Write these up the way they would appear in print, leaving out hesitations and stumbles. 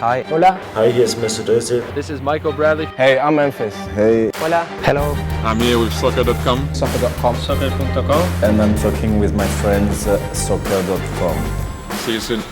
Hi. Hola. Hi, hier ist Mr. Döse. This is Michael Bradley. Hey, I'm Memphis. Hey. Hola. Hello. I'm here with soccer.com. Soccer.com. Soccer.com. And I'm talking with my friends soccer.com. See you soon.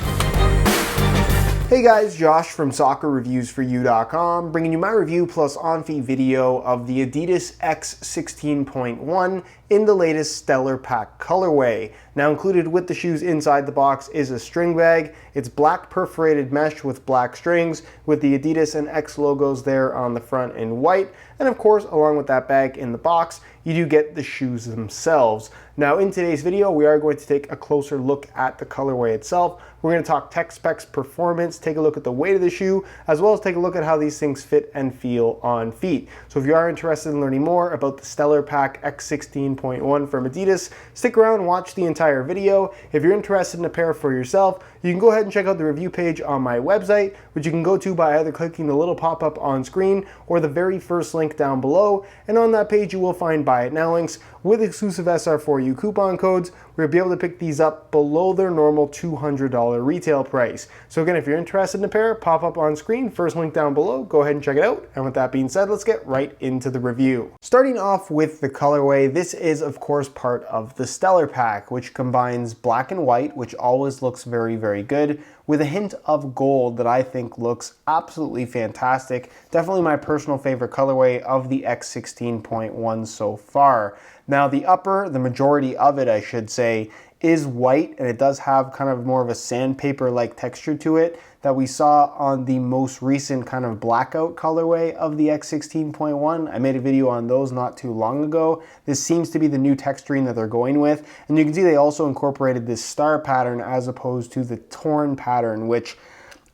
Hey guys, Josh from soccerreviewsforyou.com, bringing you my review plus on-feed video of the Adidas X16.1 in the latest Stellar Pack colorway. Now included with the shoes inside the box is a string bag. It's black perforated mesh with black strings with the Adidas and X logos there on the front in white. And of course, along with that bag in the box, you do get the shoes themselves. Now in today's video, we are going to take a closer look at the colorway itself. We're going to talk tech specs, performance, take a look at the weight of the shoe, as well as take a look at how these things fit and feel on feet. So if you are interested in learning more about the Stellar Pack X16.1 from Adidas, stick around and watch the entire video. If you're interested in a pair for yourself, you can go ahead and check out the review page on my website, which you can go to by either clicking the little pop-up on screen or the very first link down below. And on that page, you will find Buy It Now links with exclusive SR4U coupon codes where you'll be able to pick these up below their normal $200 retail price. So again, if you're interested in a pair, pop up on screen, first link down below, go ahead and check it out. And with that being said, let's get right into the review. Starting off with the colorway, this is of course part of the Stellar Pack, which combines black and white, which always looks very, very good, with a hint of gold that I think looks absolutely fantastic. Definitely my personal favorite colorway of the X16.1 so far. Now the upper, the majority of it I should say, is white, and it does have kind of more of a sandpaper-like texture to it that we saw on the most recent kind of blackout colorway of the X16.1. I made a video on those not too long ago. This seems to be the new texturing that they're going with, and you can see they also incorporated this star pattern as opposed to the torn pattern, which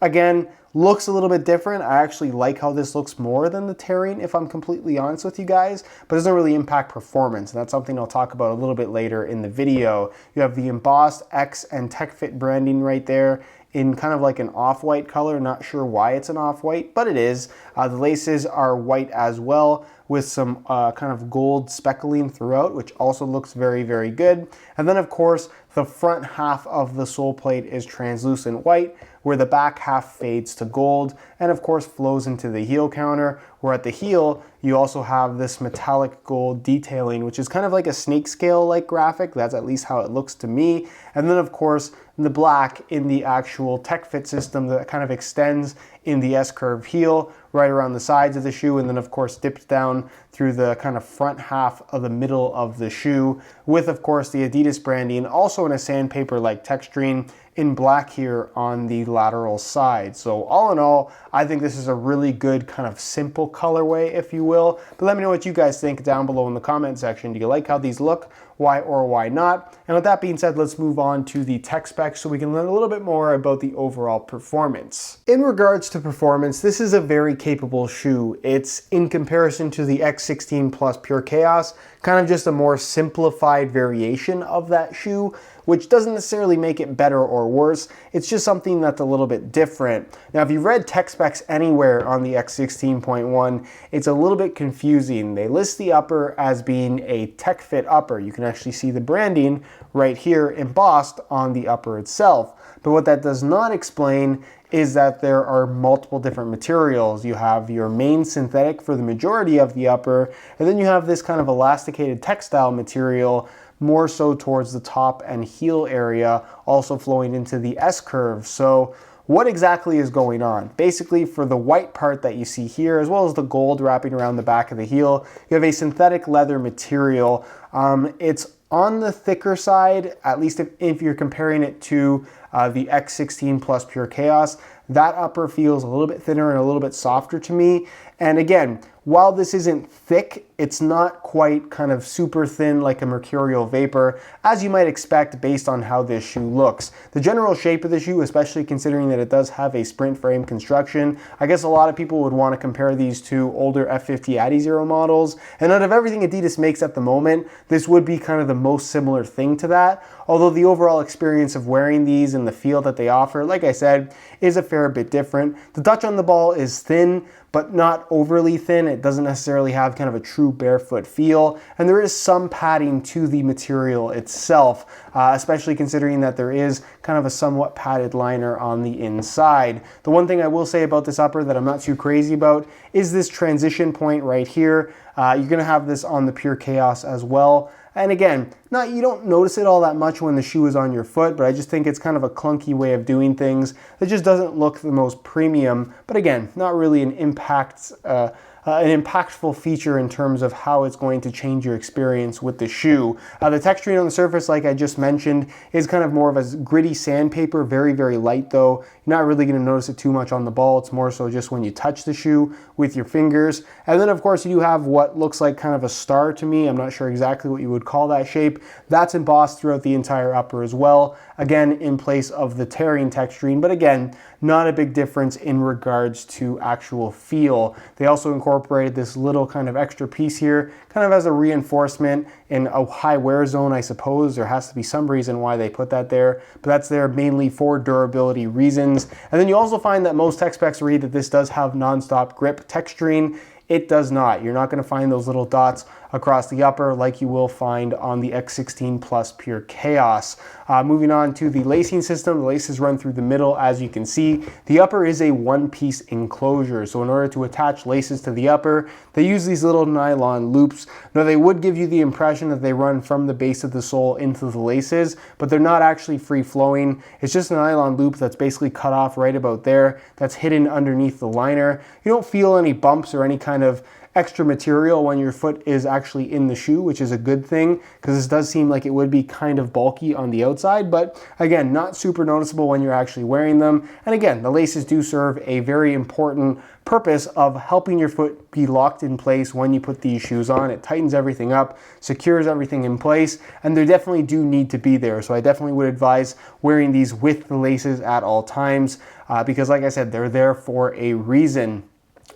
again looks a little bit different. I actually like how this looks more than the tearing, if I'm completely honest with you guys, but it doesn't really impact performance, and that's something I'll talk about a little bit later in the video. You have the embossed X and TechFit branding right there in kind of like an off-white color. Not sure why it's an off-white, but it is. The laces are white as well, with some kind of gold speckling throughout, which also looks very, very good. And then of course, the front half of the sole plate is translucent white, where the back half fades to gold, and of course flows into the heel counter, where at the heel, you also have this metallic gold detailing, which is kind of like a snake scale-like graphic. That's at least how it looks to me. And then of course, the black in the actual TechFit system that kind of extends in the S-curve heel right around the sides of the shoe, and then of course dips down through the kind of front half of the middle of the shoe, with of course the Adidas branding also in a sandpaper-like texturing in black here on the lateral side. So all in all, I think this is a really good kind of simple colorway, if you will. But let me know what you guys think down below in the comment section. Do you like how these look? Why or why not? And with that being said, let's move on to the tech specs so we can learn a little bit more about the overall performance. In regards to performance, this is a very capable shoe. It's, in comparison to the X16 Plus Pure Chaos, kind of just a more simplified variation of that shoe, which doesn't necessarily make it better or worse. It's just something that's a little bit different. Now, if you've read tech specs anywhere on the X16.1, it's a little bit confusing. They list the upper as being a TechFit upper. You can actually see the branding right here embossed on the upper itself. But what that does not explain is that there are multiple different materials. You have your main synthetic for the majority of the upper, and then you have this kind of elasticated textile material more so towards the top and heel area, also flowing into the S-curve. So what exactly is going on? Basically, for the white part that you see here, as well as the gold wrapping around the back of the heel, you have a synthetic leather material. It's on the thicker side, at least if you're comparing it to the X16 Plus Pure Chaos. That upper feels a little bit thinner and a little bit softer to me. And again, while this isn't thick, it's not quite kind of super thin like a mercurial vapor, as you might expect based on how this shoe looks. The general shape of the shoe, especially considering that it does have a sprint frame construction, I guess a lot of people would want to compare these to older F50 Adizero models. And out of everything Adidas makes at the moment, this would be kind of the most similar thing to that. although the overall experience of wearing these and the feel that they offer, like I said, is a fair bit different. The touch on the ball is thin, but not overly thin. It doesn't necessarily have kind of a true barefoot feel, and there is some padding to the material itself, especially considering that there is kind of a somewhat padded liner on the inside. The one thing I will say about this upper that I'm not too crazy about is this transition point right here. You're gonna have this on the Pure Chaos as well. And again, you don't notice it all that much when the shoe is on your foot, but I just think it's kind of a clunky way of doing things that just doesn't look the most premium. But again, not really an impactful feature in terms of how it's going to change your experience with the shoe. The texturing on the surface, like I just mentioned, is kind of more of a gritty sandpaper, very, very light though. You're not really gonna notice it too much on the ball. It's more so just when you touch the shoe with your fingers. And then of course you do have what looks like kind of a star to me. I'm not sure exactly what you would call that shape. That's embossed throughout the entire upper as well. Again, in place of the tearing texturing, but again, not a big difference in regards to actual feel. They also incorporated this little kind of extra piece here, kind of as a reinforcement in a high wear zone, I suppose. There has to be some reason why they put that there, but that's there mainly for durability reasons. And then you also find that most tech specs read that this does have non-stop grip texturing. It does not. You're not going to find those little dots across the upper like you will find on the X16 Plus Pure Chaos. Moving on to the lacing system, the laces run through the middle. As you can see, the upper is a one-piece enclosure. So in order to attach laces to the upper, they use these little nylon loops. Now they would give you the impression that they run from the base of the sole into the laces, but they're not actually free-flowing. It's just a nylon loop that's basically cut off right about there, that's hidden underneath the liner. You don't feel any bumps or any kind of extra material when your foot is actually in the shoe, which is a good thing because this does seem like it would be kind of bulky on the outside, but again, not super noticeable when you're actually wearing them. And again, the laces do serve a very important purpose of helping your foot be locked in place when you put these shoes on. It tightens everything up, secures everything in place, and they definitely do need to be there. So I definitely would advise wearing these with the laces at all times because like I said, they're there for a reason.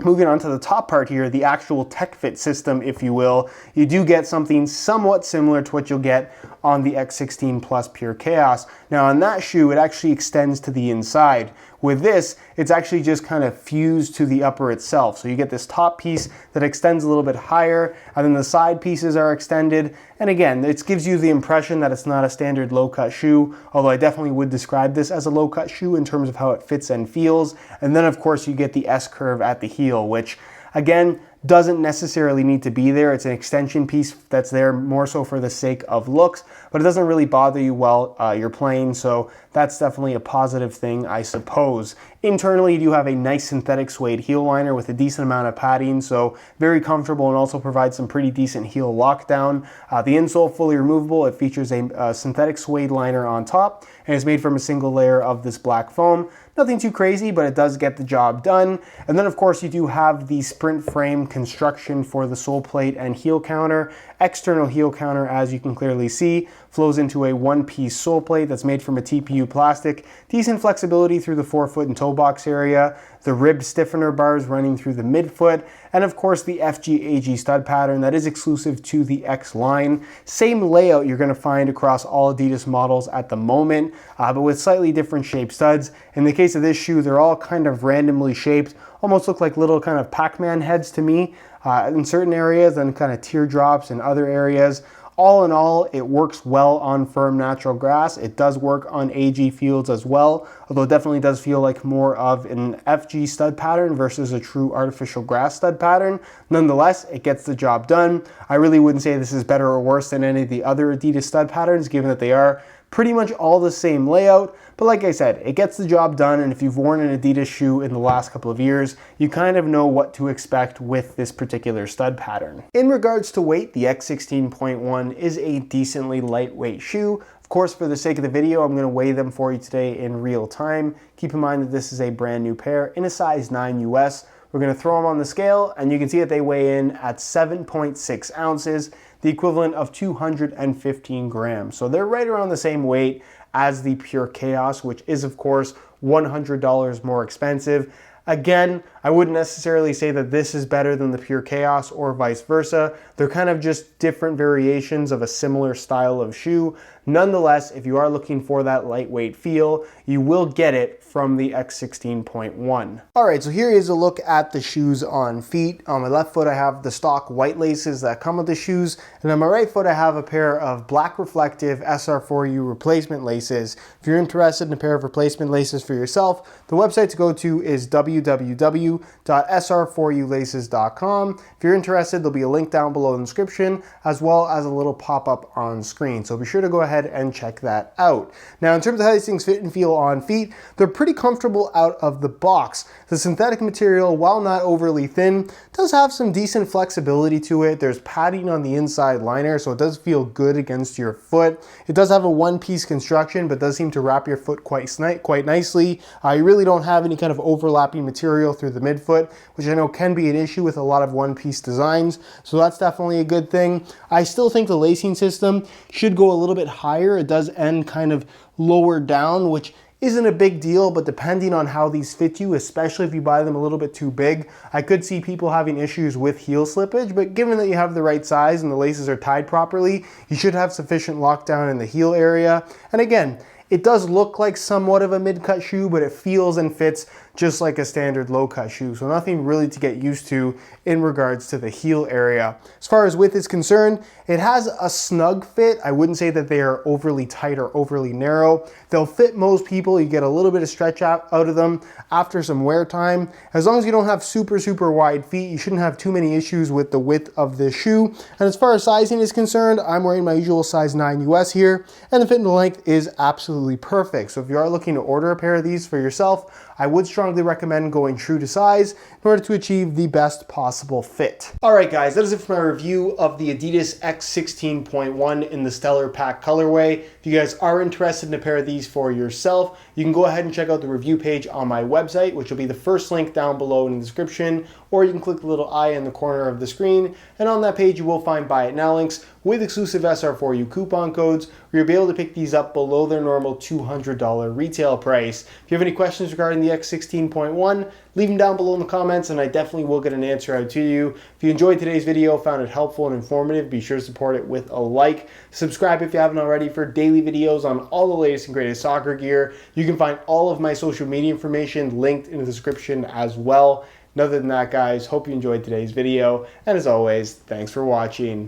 Moving on to the top part here, the actual tech fit system, if you will, you do get something somewhat similar to what you'll get on the X16 Plus Pure Chaos. Now on that shoe, it actually extends to the inside. With this, it's actually just kind of fused to the upper itself. So you get this top piece that extends a little bit higher, and then the side pieces are extended. And again, it gives you the impression that it's not a standard low-cut shoe, although I definitely would describe this as a low-cut shoe in terms of how it fits and feels. And then of course you get the S-curve at the heel, which again, doesn't necessarily need to be there. It's an extension piece that's there more so for the sake of looks, but it doesn't really bother you while you're playing, so that's definitely a positive thing, I suppose. Internally, you do have a nice synthetic suede heel liner with a decent amount of padding, so very comfortable and also provides some pretty decent heel lockdown. The insole fully removable. It features a synthetic suede liner on top, and it's made from a single layer of this black foam. Nothing too crazy, but it does get the job done. And then of course you do have the sprint frame construction for the sole plate and heel counter. External heel counter, as you can clearly see, flows into a one-piece sole plate that's made from a TPU plastic. Decent flexibility through the forefoot and toe box area. The ribbed stiffener bars running through the midfoot, and of course the FG-AG stud pattern that is exclusive to the X line. Same layout you're going to find across all Adidas models at the moment, but with slightly different shaped studs. In the case of this shoe, they're all kind of randomly shaped, almost look like little kind of Pac-Man heads to me in certain areas, and kind of teardrops in other areas. All in all, it works well on firm natural grass. It does work on AG fields as well, although it definitely does feel like more of an FG stud pattern versus a true artificial grass stud pattern. Nonetheless, it gets the job done. I really wouldn't say this is better or worse than any of the other Adidas stud patterns, given that they are pretty much all the same layout, but like I said, it gets the job done, and if you've worn an Adidas shoe in the last couple of years, you kind of know what to expect with this particular stud pattern. In regards to weight, the X16.1 is a decently lightweight shoe. Of course, for the sake of the video, I'm going to weigh them for you today in real time. Keep in mind that this is a brand new pair in a size 9 US. We're going to throw them on the scale, and you can see that they weigh in at 7.6 ounces, the equivalent of 215 grams. So they're right around the same weight as the Pure Chaos, which is of course $100 more expensive. Again, I wouldn't necessarily say that this is better than the Pure Chaos or vice versa. They're kind of just different variations of a similar style of shoe. Nonetheless, if you are looking for that lightweight feel, you will get it from the X16.1. All right, so here is a look at the shoes on feet. On my left foot, I have the stock white laces that come with the shoes, and on my right foot, I have a pair of black reflective SR4U replacement laces. If you're interested in a pair of replacement laces for yourself, the website to go to is www.sr4ulaces.com. If you're interested, there'll be a link down below in the description, as well as a little pop-up on screen. So be sure to go ahead and check that out. Now, in terms of how these things fit and feel on feet, they're pretty comfortable out of the box. The synthetic material, while not overly thin, does have some decent flexibility to it. There's padding on the inside liner, so it does feel good against your foot. It does have a one-piece construction, but does seem to wrap your foot quite nicely. You really don't have any kind of overlapping material through the midfoot, which I know can be an issue with a lot of one-piece designs, so that's definitely a good thing. I still think the lacing system should go a little bit higher. It does end kind of lower down, which isn't a big deal, but depending on how these fit you, especially if you buy them a little bit too big, I could see people having issues with heel slippage, but given that you have the right size and the laces are tied properly, you should have sufficient lockdown in the heel area. And again, it does look like somewhat of a mid-cut shoe, but it feels and fits just like a standard low-cut shoe. So nothing really to get used to in regards to the heel area. As far as width is concerned, it has a snug fit. I wouldn't say that they are overly tight or overly narrow. They'll fit most people. You get a little bit of stretch out of them after some wear time. As long as you don't have super wide feet, you shouldn't have too many issues with the width of this shoe. And as far as sizing is concerned, I'm wearing my usual size 9 US here, and the fit and the length is absolutely perfect. So if you are looking to order a pair of these for yourself, I would strongly recommend going true to size in order to achieve the best possible fit. All right, guys, that is it for my review of the Adidas X16.1 in the Stellar Pack colorway. If you guys are interested in a pair of these for yourself, you can go ahead and check out the review page on my website, which will be the first link down below in the description, or you can click the little eye in the corner of the screen, and on that page you will find Buy It Now links with exclusive SR4U coupon codes, where you'll be able to pick these up below their normal $200 retail price. If you have any questions regarding the X16.1, leave them down below in the comments, and I definitely will get an answer out to you. If you enjoyed today's video, found it helpful and informative, be sure to support it with a like. Subscribe if you haven't already for daily videos on all the latest and greatest soccer gear. You can find all of my social media information linked in the description as well. And other than that, guys, hope you enjoyed today's video, and as always, thanks for watching.